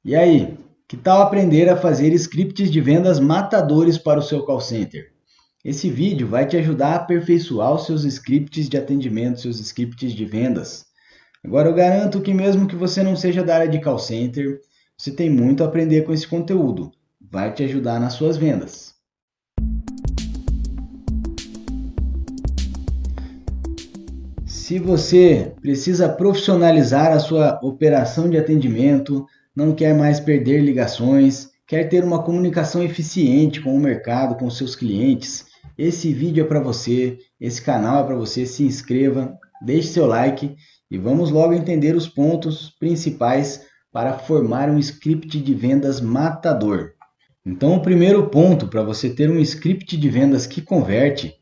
E aí, que tal aprender a fazer scripts de vendas matadores para o seu call center? Esse vídeo vai te ajudar a aperfeiçoar os seus scripts de atendimento, seus scripts de vendas. Agora eu garanto que mesmo que você não seja da área de call center, você tem muito a aprender com esse conteúdo. Vai te ajudar nas suas vendas. Se você precisa profissionalizar a sua operação de atendimento, não quer mais perder ligações, quer ter uma comunicação eficiente com o mercado, com seus clientes, esse vídeo é para você, esse canal é para você. Se inscreva, deixe seu like e vamos logo entender os pontos principais para formar um script de vendas matador. Então, o primeiro ponto para você ter um script de vendas que converte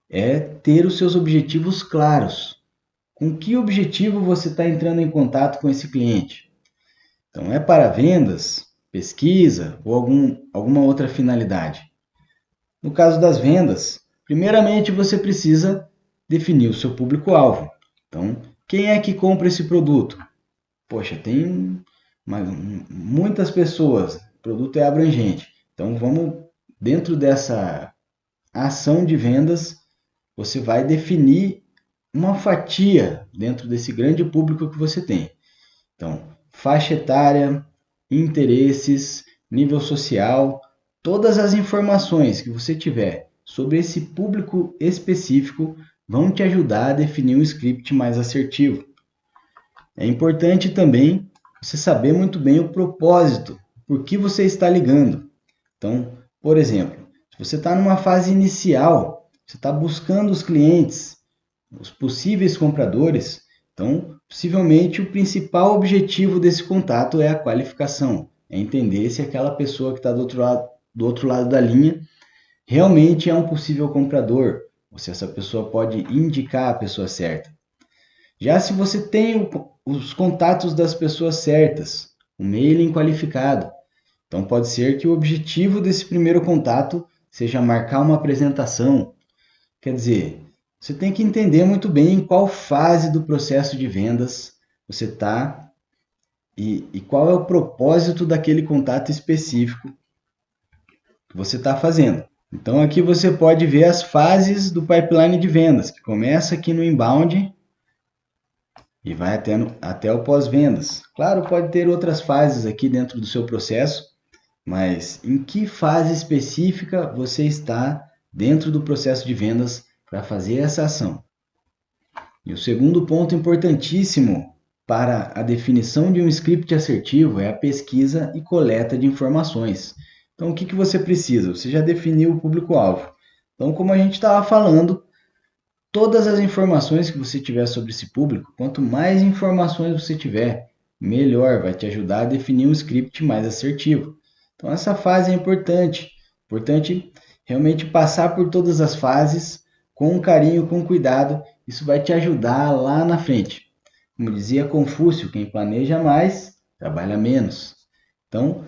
é ter os seus objetivos claros. Com que objetivo você está entrando em contato com esse cliente? Então, é para vendas, pesquisa ou alguma outra finalidade? No caso das vendas, primeiramente você precisa definir o seu público-alvo. Então, quem é que compra esse produto? Poxa, tem muitas pessoas, o produto é abrangente. Então, dentro dessa ação de vendas, você vai definir uma fatia dentro desse grande público que você tem. Então, faixa etária, interesses, nível social, todas as informações que você tiver sobre esse público específico vão te ajudar a definir um script mais assertivo. É importante também você saber muito bem o propósito, por que você está ligando. Então, por exemplo, se você está numa fase inicial, você está buscando os clientes, os possíveis compradores, então possivelmente o principal objetivo desse contato é a qualificação, é entender se aquela pessoa que está do outro lado da linha realmente é um possível comprador, ou se essa pessoa pode indicar a pessoa certa. Já se você tem os contatos das pessoas certas, o mailing qualificado, então pode ser que o objetivo desse primeiro contato seja marcar uma apresentação. Quer dizer, você tem que entender muito bem em qual fase do processo de vendas você está e qual é o propósito daquele contato específico que você está fazendo. Então aqui você pode ver as fases do pipeline de vendas, que começa aqui no inbound e vai até o pós-vendas. Claro, pode ter outras fases aqui dentro do seu processo, mas em que fase específica você está dentro do processo de vendas para fazer essa ação? E o segundo ponto importantíssimo para a definição de um script assertivo é a pesquisa e coleta de informações. Então, o que você precisa? Você já definiu o público-alvo. Então, como a gente estava falando, todas as informações que você tiver sobre esse público, quanto mais informações você tiver, melhor, vai te ajudar a definir um script mais assertivo. Então, essa fase é importante. Importante realmente passar por todas as fases com carinho, com cuidado. Isso vai te ajudar lá na frente. Como dizia Confúcio, quem planeja mais, trabalha menos. Então,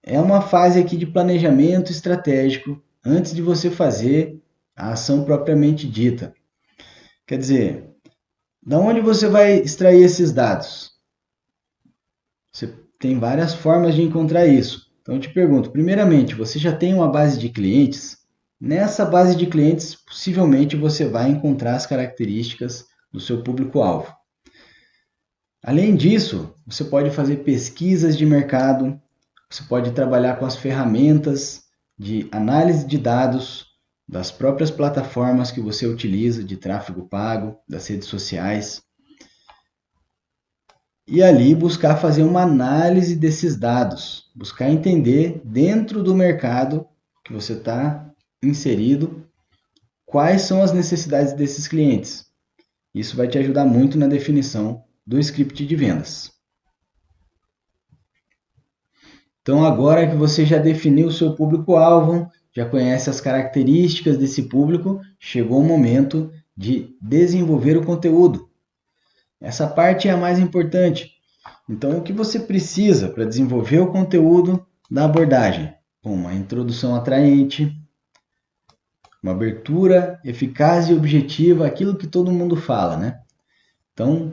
é uma fase aqui de planejamento estratégico antes de você fazer a ação propriamente dita. Quer dizer, da onde você vai extrair esses dados? Você tem várias formas de encontrar isso. Então eu te pergunto, primeiramente, você já tem uma base de clientes? Nessa base de clientes, possivelmente você vai encontrar as características do seu público-alvo. Além disso, você pode fazer pesquisas de mercado, você pode trabalhar com as ferramentas de análise de dados das próprias plataformas que você utiliza de tráfego pago, das redes sociais, e ali buscar fazer uma análise desses dados, buscar entender dentro do mercado que você está inserido quais são as necessidades desses clientes. Isso vai te ajudar muito na definição do script de vendas. Então, agora que você já definiu o seu público-alvo, já conhece as características desse público, chegou o momento de desenvolver o conteúdo. Essa parte é a mais importante. Então, o que você precisa para desenvolver o conteúdo da abordagem? Uma introdução atraente, uma abertura eficaz e objetiva, aquilo que todo mundo fala, né? Então,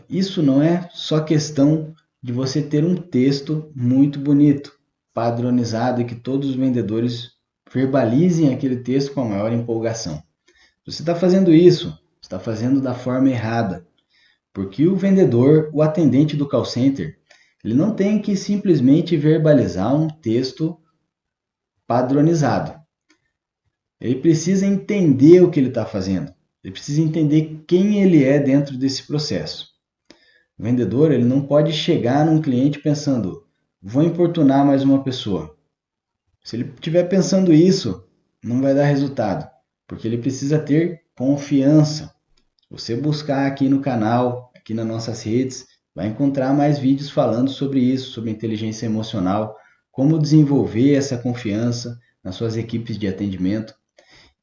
isso não é só questão de você ter um texto muito bonito, padronizado e que todos os vendedores verbalizem aquele texto com a maior empolgação. Se você está fazendo isso, está fazendo da forma errada, porque o vendedor, o atendente do call center, ele não tem que simplesmente verbalizar um texto padronizado. Ele precisa entender o que ele está fazendo. Ele precisa entender quem ele é dentro desse processo. O vendedor, ele não pode chegar num cliente pensando, vou importunar mais uma pessoa. Se ele estiver pensando isso, não vai dar resultado, porque ele precisa ter confiança. Você buscar aqui no canal, aqui nas nossas redes, vai encontrar mais vídeos falando sobre isso, sobre inteligência emocional, como desenvolver essa confiança nas suas equipes de atendimento.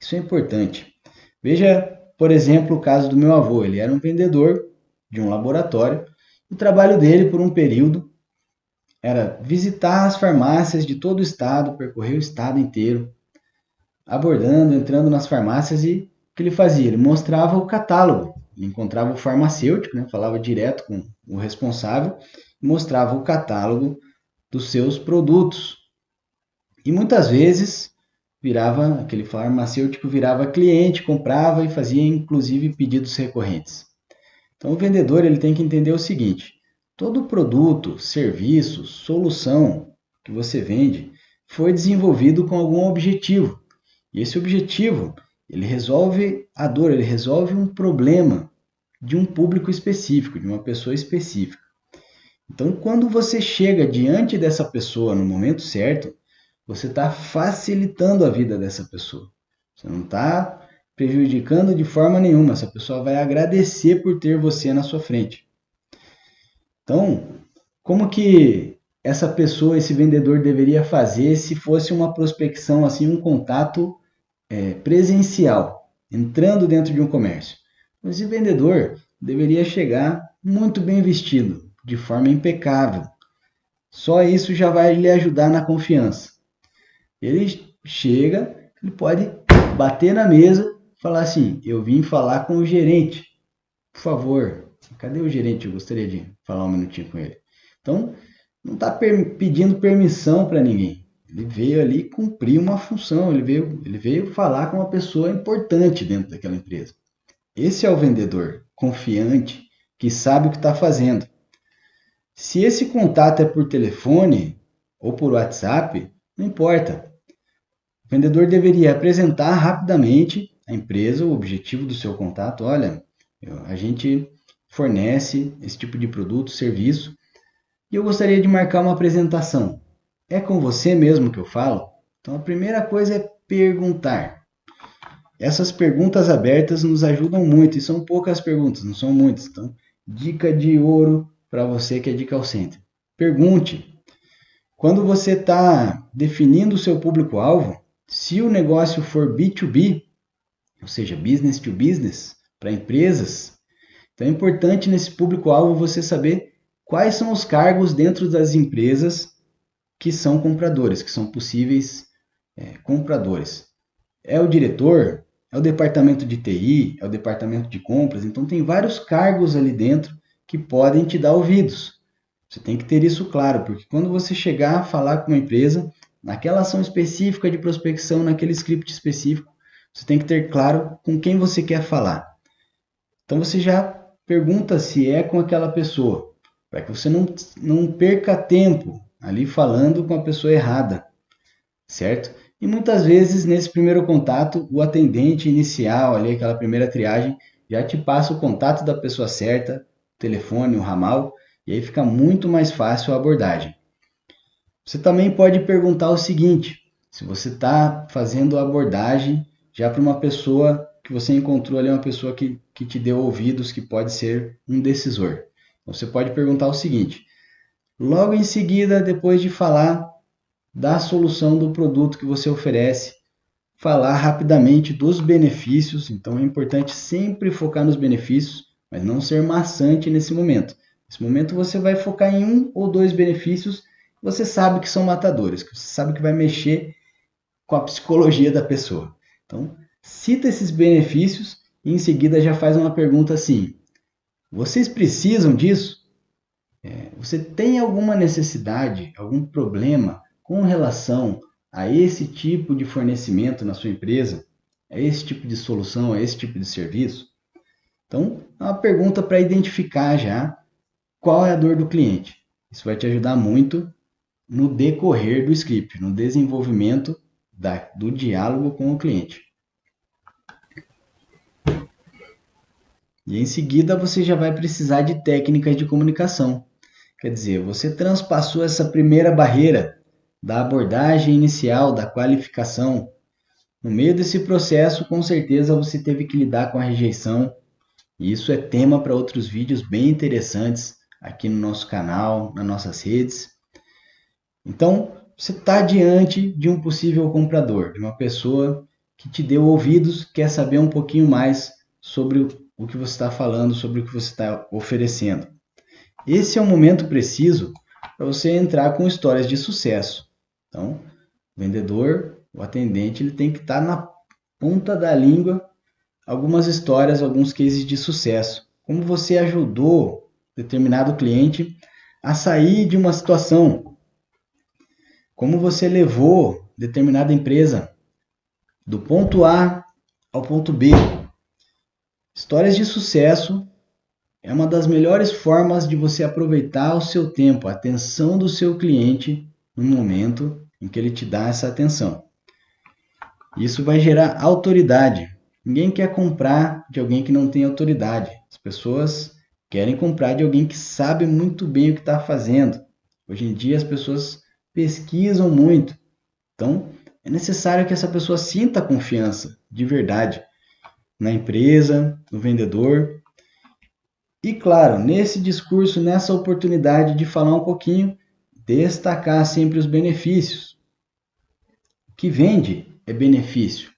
Isso é importante. Veja, por exemplo, o caso do meu avô. Ele era um vendedor de um laboratório. O trabalho dele, por um período, era visitar as farmácias de todo o estado, percorrer o estado inteiro, abordando, entrando nas farmácias e o que ele fazia? Ele mostrava o catálogo. Ele encontrava o farmacêutico, né? Falava direto com o responsável e mostrava o catálogo dos seus produtos. E muitas vezes virava, aquele farmacêutico virava cliente, comprava e fazia inclusive pedidos recorrentes. Então o vendedor ele tem que entender o seguinte: todo produto, serviço, solução que você vende foi desenvolvido com algum objetivo. E esse objetivo, ele resolve a dor, ele resolve um problema de um público específico, de uma pessoa específica. Então, quando você chega diante dessa pessoa no momento certo, você está facilitando a vida dessa pessoa. Você não está prejudicando de forma nenhuma. Essa pessoa vai agradecer por ter você na sua frente. Então, como que essa pessoa, esse vendedor deveria fazer se fosse uma prospecção, assim, um contato presencial, entrando dentro de um comércio? Esse vendedor deveria chegar muito bem vestido, de forma impecável. Só isso já vai lhe ajudar na confiança. Ele chega, ele pode bater na mesa, falar assim: eu vim falar com o gerente, por favor. Cadê o gerente? Eu gostaria de falar um minutinho com ele. Então, não está pedindo permissão para ninguém. Ele veio ali cumprir uma função, ele veio falar com uma pessoa importante dentro daquela empresa. Esse é o vendedor confiante, que sabe o que está fazendo. Se esse contato é por telefone ou por WhatsApp, não importa. O vendedor deveria apresentar rapidamente a empresa, o objetivo do seu contato. Olha, a gente fornece esse tipo de produto, serviço, e eu gostaria de marcar uma apresentação. É com você mesmo que eu falo? Então a primeira coisa é perguntar. Essas perguntas abertas nos ajudam muito, e são poucas perguntas, não são muitas. Então, dica de ouro para você que é de call center. Pergunte. Quando você está definindo o seu público-alvo, se o negócio for B2B, ou seja, business to business, para empresas, então é importante nesse público-alvo você saber quais são os cargos dentro das empresas que são compradores, que são possíveis compradores. É o diretor? É o departamento de TI? É o departamento de compras? Então tem vários cargos ali dentro que podem te dar ouvidos. Você tem que ter isso claro, porque quando você chegar a falar com uma empresa, naquela ação específica de prospecção, naquele script específico, você tem que ter claro com quem você quer falar. Então você já pergunta se é com aquela pessoa, para que você não perca tempo ali falando com a pessoa errada, certo? E muitas vezes, nesse primeiro contato, o atendente inicial, ali, aquela primeira triagem, já te passa o contato da pessoa certa, o telefone, o ramal, e aí fica muito mais fácil a abordagem. Você também pode perguntar o seguinte: se você está fazendo a abordagem já para uma pessoa que você encontrou ali, uma pessoa que te deu ouvidos, que pode ser um decisor. Então, você pode perguntar o seguinte: logo em seguida, depois de falar da solução do produto que você oferece, falar rapidamente dos benefícios. Então é importante sempre focar nos benefícios, mas não ser maçante nesse momento. Nesse momento você vai focar em um ou dois benefícios que você sabe que são matadores, que você sabe que vai mexer com a psicologia da pessoa. Então, cita esses benefícios e em seguida já faz uma pergunta assim: vocês precisam disso? Você tem alguma necessidade, algum problema com relação a esse tipo de fornecimento na sua empresa? A esse tipo de solução, a esse tipo de serviço? Então, é uma pergunta para identificar já qual é a dor do cliente. Isso vai te ajudar muito no decorrer do script, no desenvolvimento do diálogo com o cliente. E em seguida você já vai precisar de técnicas de comunicação. Quer dizer, você transpassou essa primeira barreira da abordagem inicial, da qualificação. No meio desse processo, com certeza você teve que lidar com a rejeição. E isso é tema para outros vídeos bem interessantes aqui no nosso canal, nas nossas redes. Então, você está diante de um possível comprador, de uma pessoa que te deu ouvidos, quer saber um pouquinho mais sobre o que você está falando, sobre o que você está oferecendo. Esse é o momento preciso para você entrar com histórias de sucesso. Então, o vendedor, o atendente, ele tem que estar na ponta da língua algumas histórias, alguns cases de sucesso. Como você ajudou determinado cliente a sair de uma situação. Como você levou determinada empresa do ponto A ao ponto B. Histórias de sucesso é uma das melhores formas de você aproveitar o seu tempo, a atenção do seu cliente no momento em que ele te dá essa atenção. Isso vai gerar autoridade. Ninguém quer comprar de alguém que não tem autoridade. As pessoas querem comprar de alguém que sabe muito bem o que está fazendo. Hoje em dia as pessoas pesquisam muito. Então, é necessário que essa pessoa sinta confiança de verdade na empresa, no vendedor. E claro, nesse discurso, nessa oportunidade de falar um pouquinho, destacar sempre os benefícios. O que vende é benefício.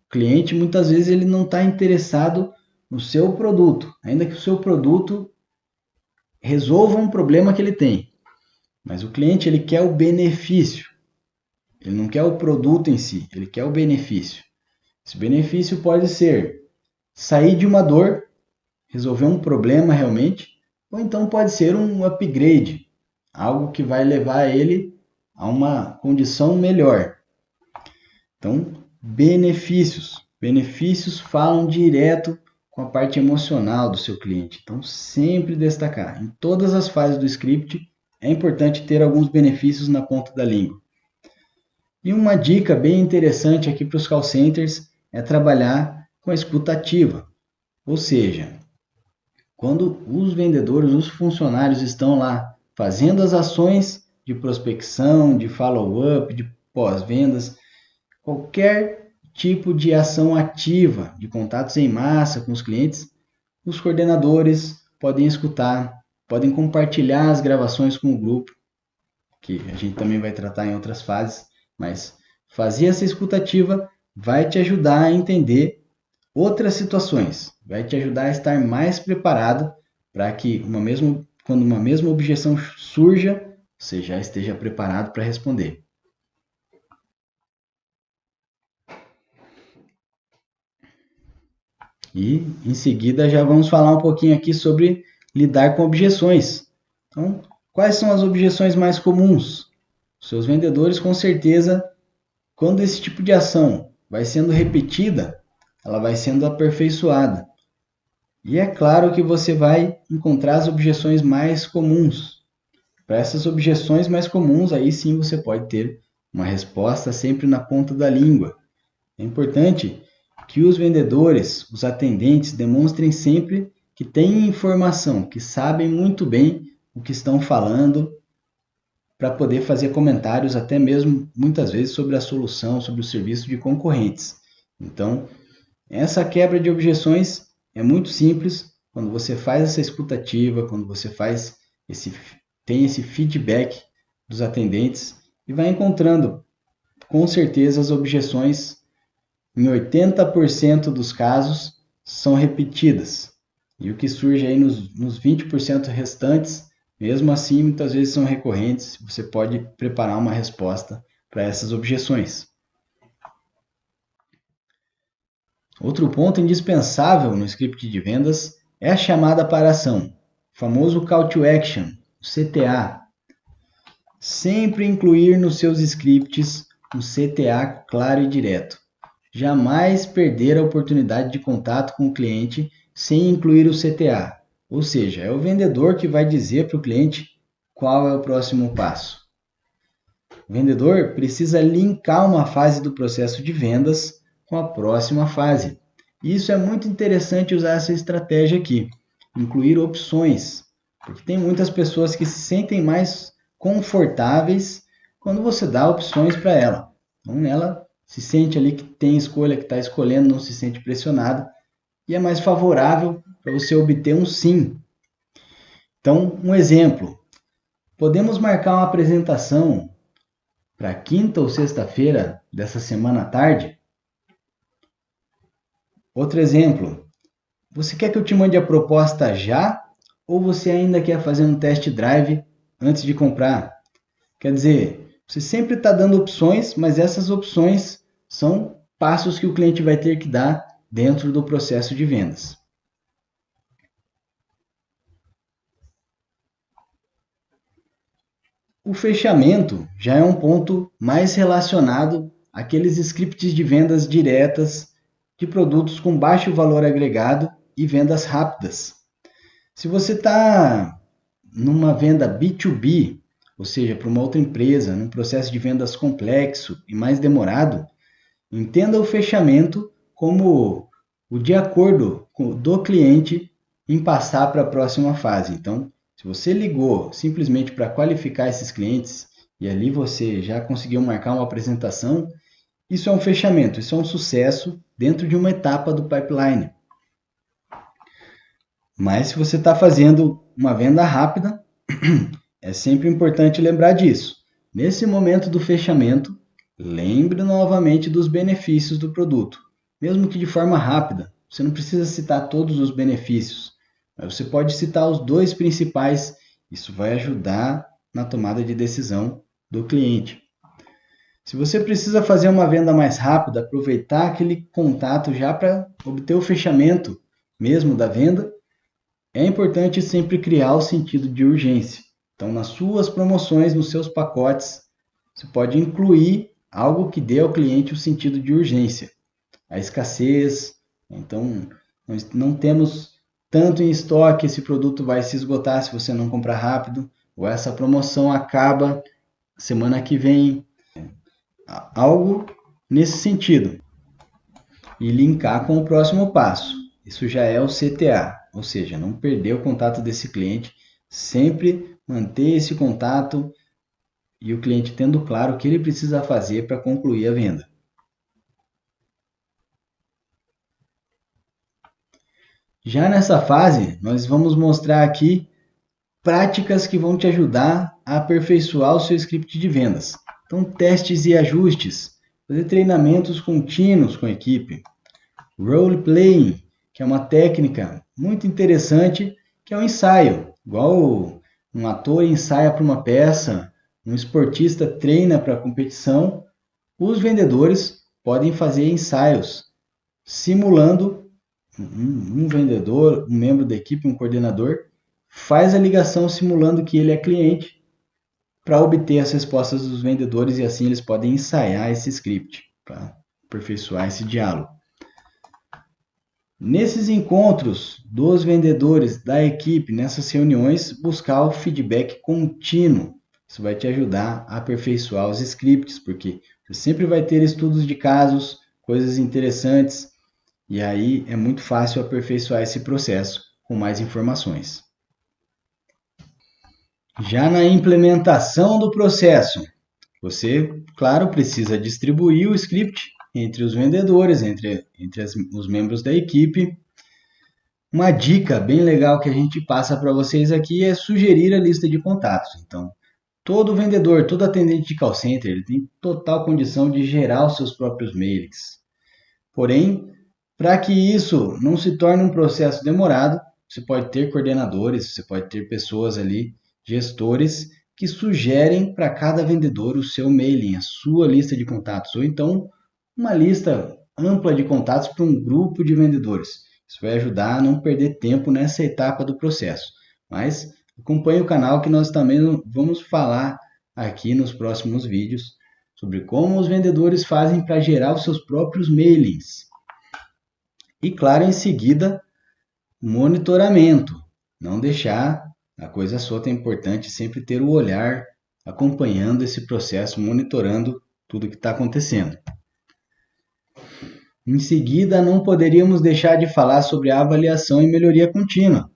O cliente muitas vezes ele não está interessado no seu produto, ainda que o seu produto resolva um problema que ele tem. Mas o cliente ele quer o benefício. Ele não quer o produto em si, ele quer o benefício. Esse benefício pode ser sair de uma dor, resolver um problema realmente, ou então pode ser um upgrade, algo que vai levar ele a uma condição melhor. Então, benefícios. Benefícios falam direto com a parte emocional do seu cliente. Então, sempre destacar. Em todas as fases do script, é importante ter alguns benefícios na ponta da língua. E uma dica bem interessante aqui para os call centers é trabalhar com a escuta ativa. Ou seja, quando os vendedores, os funcionários estão lá fazendo as ações de prospecção, de follow-up, de pós-vendas, qualquer tipo de ação ativa, de contatos em massa com os clientes, os coordenadores podem escutar, podem compartilhar as gravações com o grupo, que a gente também vai tratar em outras fases, mas fazer essa escutativa vai te ajudar a entender outras situações, vai te ajudar a estar mais preparado para que quando uma mesma objeção surja, você já esteja preparado para responder. E em seguida já vamos falar um pouquinho aqui sobre lidar com objeções. Então, quais são as objeções mais comuns? Seus vendedores, com certeza, quando esse tipo de ação vai sendo repetida, ela vai sendo aperfeiçoada. E é claro que você vai encontrar as objeções mais comuns. Para essas objeções mais comuns, aí sim você pode ter uma resposta sempre na ponta da língua. É importante que os vendedores, os atendentes, demonstrem sempre que têm informação, que sabem muito bem o que estão falando, para poder fazer comentários até mesmo muitas vezes sobre a solução, sobre o serviço de concorrentes. Então, essa quebra de objeções é muito simples quando você faz essa escutativa, quando você tem esse feedback dos atendentes e vai encontrando com certeza as objeções em 80% dos casos são repetidas. E o que surge aí nos 20% restantes, mesmo assim, muitas vezes são recorrentes. Você pode preparar uma resposta para essas objeções. Outro ponto indispensável no script de vendas é a chamada para ação, o famoso call to action. o CTA. Sempre incluir nos seus scripts um CTA claro e direto. Jamais perder a oportunidade de contato com o cliente sem incluir o CTA. Ou seja, é o vendedor que vai dizer para o cliente qual é o próximo passo. O vendedor precisa linkar uma fase do processo de vendas com a próxima fase. E isso é muito interessante usar essa estratégia aqui, incluir opções, porque tem muitas pessoas que se sentem mais confortáveis quando você dá opções para ela. Então ela se sente ali que tem escolha, que está escolhendo, não se sente pressionada e é mais favorável para você obter um sim. Então, um exemplo, podemos marcar uma apresentação para quinta ou sexta-feira dessa semana à tarde? Outro exemplo, você quer que eu te mande a proposta já ou você ainda quer fazer um test drive antes de comprar? Quer dizer, você sempre está dando opções, mas essas opções são passos que o cliente vai ter que dar dentro do processo de vendas. O fechamento já é um ponto mais relacionado àqueles scripts de vendas diretas de produtos com baixo valor agregado e vendas rápidas. Se você está numa venda B2B, ou seja, para uma outra empresa, num processo de vendas complexo e mais demorado, entenda o fechamento como o de acordo do cliente em passar para a próxima fase. Então, se você ligou simplesmente para qualificar esses clientes e ali você já conseguiu marcar uma apresentação, isso é um fechamento, isso é um sucesso dentro de uma etapa do pipeline. Mas se você está fazendo uma venda rápida, é sempre importante lembrar disso. Nesse momento do fechamento, lembre novamente dos benefícios do produto, mesmo que de forma rápida. Você não precisa citar todos os benefícios, mas você pode citar os dois principais. Isso vai ajudar na tomada de decisão do cliente. Se você precisa fazer uma venda mais rápida, aproveitar aquele contato já para obter o fechamento mesmo da venda, é importante sempre criar o sentido de urgência. Então, nas suas promoções, nos seus pacotes, você pode incluir algo que dê ao cliente o sentido de urgência. A escassez, então nós não temos tanto em estoque, esse produto vai se esgotar se você não comprar rápido, ou essa promoção acaba semana que vem. Algo nesse sentido. E linkar com o próximo passo. Isso já é o CTA, ou seja, não perder o contato desse cliente, sempre manter esse contato e o cliente tendo claro o que ele precisa fazer para concluir a venda. Já nessa fase, nós vamos mostrar aqui práticas que vão te ajudar a aperfeiçoar o seu script de vendas. Então, testes e ajustes, fazer treinamentos contínuos com a equipe, role playing, que é uma técnica muito interessante, que é o ensaio, igual um ator ensaia para uma peça, um esportista treina para a competição, os vendedores podem fazer ensaios simulando um vendedor, um membro da equipe, um coordenador, faz a ligação simulando que ele é cliente para obter as respostas dos vendedores e assim eles podem ensaiar esse script para aperfeiçoar esse diálogo. Nesses encontros dos vendedores da equipe, nessas reuniões, buscar o feedback contínuo. Isso vai te ajudar a aperfeiçoar os scripts, porque você sempre vai ter estudos de casos, coisas interessantes, e aí é muito fácil aperfeiçoar esse processo com mais informações. Já na implementação do processo, você, claro, precisa distribuir o script entre os vendedores, entre os membros da equipe. Uma dica bem legal que a gente passa para vocês aqui é sugerir a lista de contatos. Então, todo vendedor, todo atendente de call center, ele tem total condição de gerar os seus próprios mails. Porém, para que isso não se torne um processo demorado, você pode ter coordenadores, você pode ter pessoas ali, gestores, que sugerem para cada vendedor o seu mailing, a sua lista de contatos, ou então uma lista ampla de contatos para um grupo de vendedores. Isso vai ajudar a não perder tempo nessa etapa do processo. Mas Acompanhe o canal que nós também vamos falar aqui nos próximos vídeos sobre como os vendedores fazem para gerar os seus próprios mailings. E claro, em seguida, monitoramento. Não deixar a coisa solta, é importante sempre ter o olhar acompanhando esse processo, monitorando tudo que está acontecendo. Em seguida, não poderíamos deixar de falar sobre a avaliação e melhoria contínua.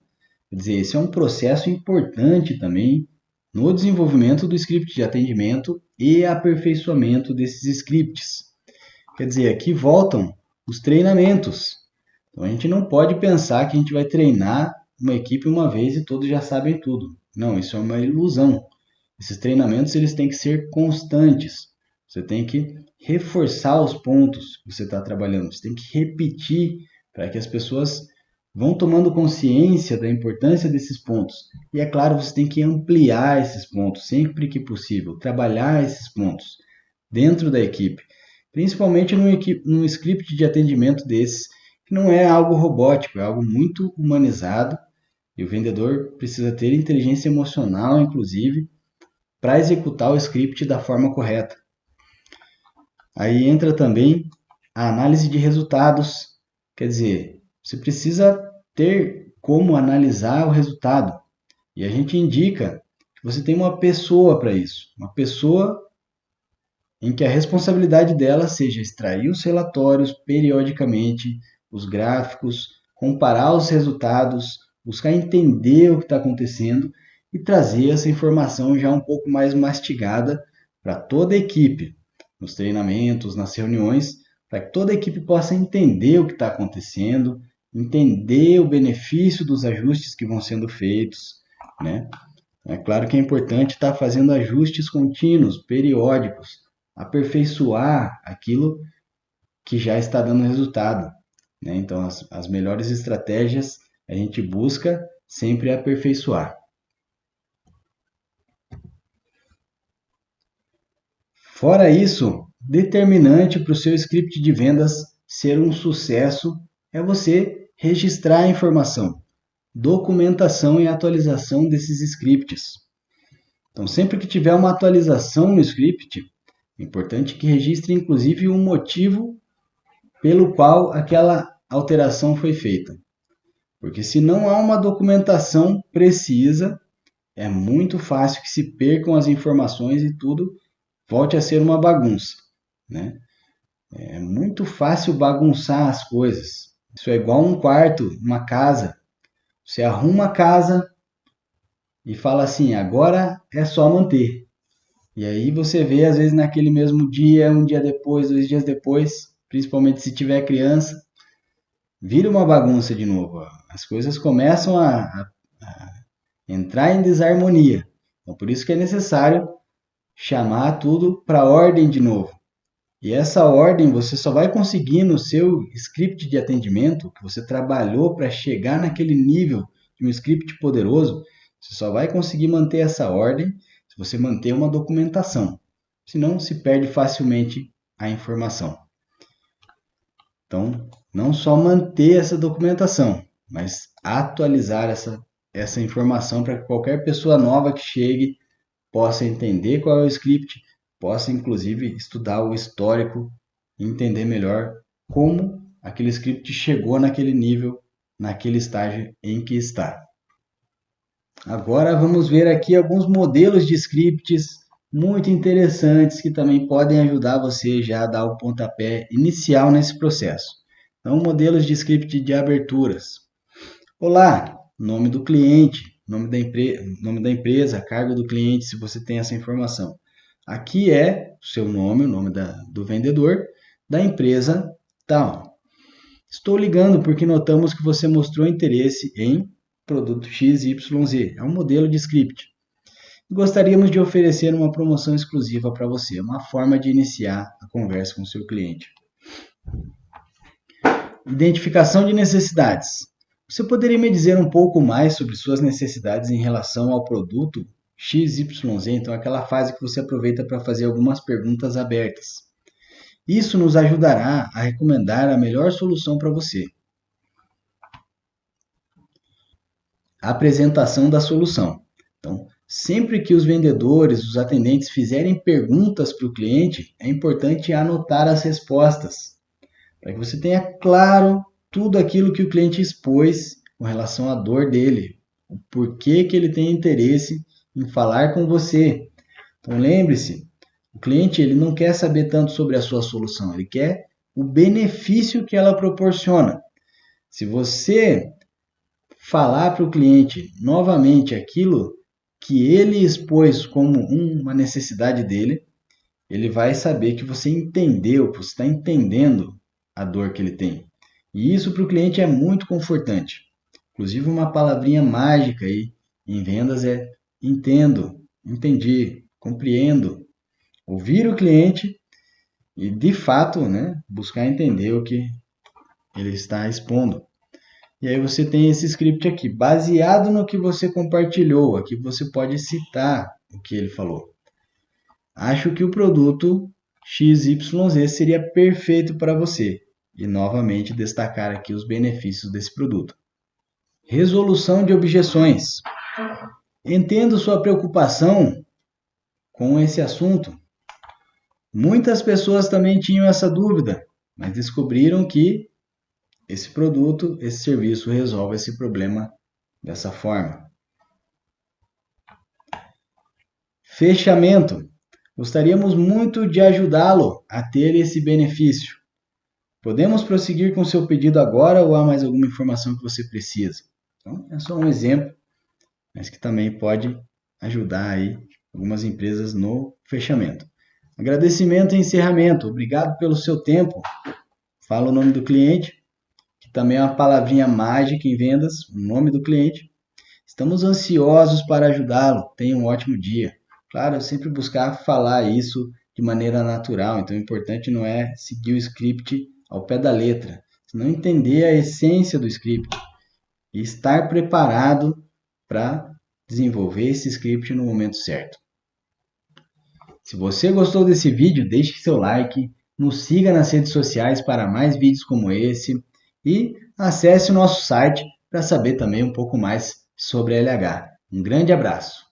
Quer dizer, esse é um processo importante também no desenvolvimento do script de atendimento e aperfeiçoamento desses scripts. Quer dizer, aqui voltam os treinamentos. Então, a gente não pode pensar que a gente vai treinar uma equipe uma vez e todos já sabem tudo. Não, isso é uma ilusão. Esses treinamentos eles têm que ser constantes. Você tem que reforçar os pontos que você está trabalhando. Você tem que repetir para que as pessoas vão tomando consciência da importância desses pontos. E é claro, você tem que ampliar esses pontos sempre que possível, trabalhar esses pontos dentro da equipe, principalmente num script de atendimento desses, que não é algo robótico, é algo muito humanizado, e o vendedor precisa ter inteligência emocional, inclusive, para executar o script da forma correta. Aí entra também a análise de resultados, quer dizer, você precisa ter como analisar o resultado. E a gente indica que você tem uma pessoa para isso, uma pessoa em que a responsabilidade dela seja extrair os relatórios periodicamente, os gráficos, comparar os resultados, buscar entender o que está acontecendo e trazer essa informação já um pouco mais mastigada para toda a equipe, nos treinamentos, nas reuniões, para que toda a equipe possa entender o que está acontecendo, entender o benefício dos ajustes que vão sendo feitos, né? É claro que é importante estar fazendo ajustes contínuos, periódicos, aperfeiçoar aquilo que já está dando resultado, né? Então, as melhores estratégias a gente busca sempre aperfeiçoar. Fora isso, determinante para o seu script de vendas ser um sucesso é você registrar a informação, documentação e atualização desses scripts. Então, sempre que tiver uma atualização no script, é importante que registre inclusive o motivo pelo qual aquela alteração foi feita. Porque se não há uma documentação precisa, é muito fácil que se percam as informações e tudo volte a ser uma bagunça, né? É muito fácil bagunçar as coisas. Isso é igual um quarto, uma casa. Você arruma a casa e fala assim, agora é só manter. E aí você vê, às vezes, naquele mesmo dia, um dia depois, 2 dias depois, principalmente se tiver criança, vira uma bagunça de novo. As coisas começam a entrar em desarmonia. Então, por isso que é necessário chamar tudo para ordem de novo. E essa ordem você só vai conseguir no seu script de atendimento, que você trabalhou para chegar naquele nível de um script poderoso, você só vai conseguir manter essa ordem se você manter uma documentação. Senão se perde facilmente a informação. Então, não só manter essa documentação, mas atualizar essa informação para que qualquer pessoa nova que chegue possa entender qual é o script, possa inclusive estudar o histórico e entender melhor como aquele script chegou naquele nível, naquele estágio em que está. Agora vamos ver aqui alguns modelos de scripts muito interessantes que também podem ajudar você já a dar o pontapé inicial nesse processo. Então, modelos de script de aberturas. Olá, nome do cliente, nome da empresa, cargo do cliente, se você tem essa informação. Aqui é o seu nome, o nome do vendedor, da empresa tal. Estou ligando porque notamos que você mostrou interesse em produto XYZ. É um modelo de script. Gostaríamos de oferecer uma promoção exclusiva para você, uma forma de iniciar a conversa com o seu cliente. Identificação de necessidades. Você poderia me dizer um pouco mais sobre suas necessidades em relação ao produto XYZ? Então, aquela fase que você aproveita para fazer algumas perguntas abertas. Isso nos ajudará a recomendar a melhor solução para você. A apresentação da solução. Então, sempre que os vendedores, os atendentes fizerem perguntas para o cliente, é importante anotar as respostas, para que você tenha claro tudo aquilo que o cliente expôs com relação à dor dele, o porquê que ele tem interesse em falar com você. Então lembre-se, o cliente ele não quer saber tanto sobre a sua solução, ele quer o benefício que ela proporciona. Se você falar para o cliente novamente aquilo que ele expôs como uma necessidade dele, ele vai saber que você entendeu, que você está entendendo a dor que ele tem. E isso para o cliente é muito confortante. Inclusive uma palavrinha mágica aí em vendas é entendo, entendi, compreendo. Ouvir o cliente e de fato, né, buscar entender o que ele está expondo. E aí você tem esse script aqui, baseado no que você compartilhou. Aqui você pode citar o que ele falou. Acho que o produto XYZ seria perfeito para você. E novamente destacar aqui os benefícios desse produto. Resolução de objeções. Entendo sua preocupação com esse assunto. Muitas pessoas também tinham essa dúvida, mas descobriram que esse produto, esse serviço resolve esse problema dessa forma. Fechamento. Gostaríamos muito de ajudá-lo a ter esse benefício. Podemos prosseguir com seu pedido agora ou há mais alguma informação que você precisa? Então, é só um exemplo, mas que também pode ajudar aí algumas empresas no fechamento. Agradecimento e encerramento. Obrigado pelo seu tempo. Fala o nome do cliente, que também é uma palavrinha mágica em vendas, o nome do cliente. Estamos ansiosos para ajudá-lo. Tenha um ótimo dia. Claro, eu sempre buscar falar isso de maneira natural, então o importante não é seguir o script ao pé da letra, senão entender a essência do script e estar preparado para desenvolver esse script no momento certo. Se você gostou desse vídeo, deixe seu like, nos siga nas redes sociais para mais vídeos como esse e acesse o nosso site para saber também um pouco mais sobre a LH. Um grande abraço!